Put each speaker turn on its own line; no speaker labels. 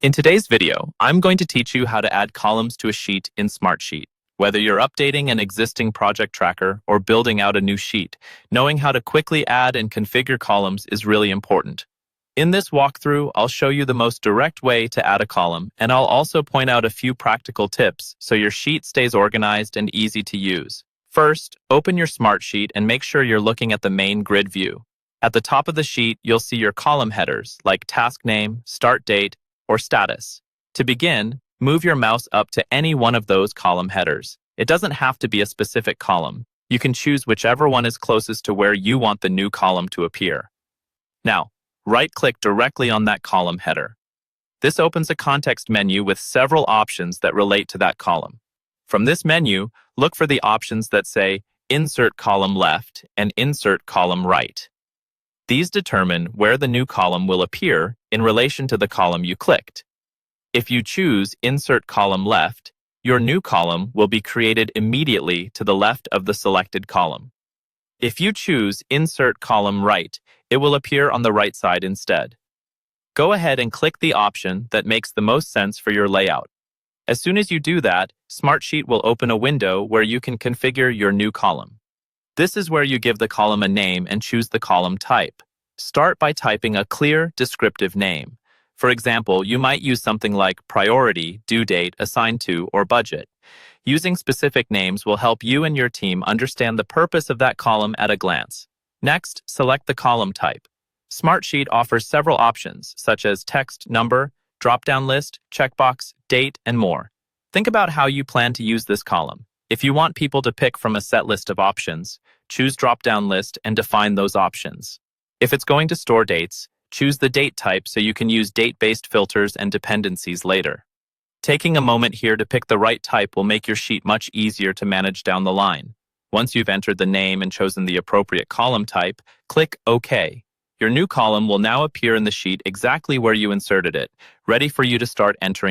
In today's video, I'm going to teach you how to add columns to a sheet in Smartsheet. Whether you're updating an existing project tracker or building out a new sheet, knowing how to quickly add and configure columns is really important. In this walkthrough, I'll show you the most direct way to add a column, and I'll also point out a few practical tips so your sheet stays organized and easy to use. First, open your Smartsheet and make sure you're looking at the main grid view. At the top of the sheet, you'll see your column headers like task name, start date, or status. To begin, move your mouse up to any one of those column headers. It doesn't have to be a specific column. You can choose whichever one is closest to where you want the new column to appear. Now, right-click directly on that column header. This opens a context menu with several options that relate to that column. From this menu, look for the options that say Insert Column Left and Insert Column Right. These determine where the new column will appear in relation to the column you clicked. If you choose Insert Column Left, your new column will be created immediately to the left of the selected column. If you choose Insert Column Right, it will appear on the right side instead. Go ahead and click the option that makes the most sense for your layout. As soon as you do that, Smartsheet will open a window where you can configure your new column. This is where you give the column a name and choose the column type. Start by typing a clear, descriptive name. For example, you might use something like priority, due date, assigned to, or budget. Using specific names will help you and your team understand the purpose of that column at a glance. Next, select the column type. Smartsheet offers several options, such as text, number, drop-down list, checkbox, date, and more. Think about how you plan to use this column. If you want people to pick from a set list of options, choose drop-down list and define those options. If it's going to store dates, choose the date type so you can use date-based filters and dependencies later. Taking a moment here to pick the right type will make your sheet much easier to manage down the line. Once you've entered the name and chosen the appropriate column type, click OK. Your new column will now appear in the sheet exactly where you inserted it, ready for you to start entering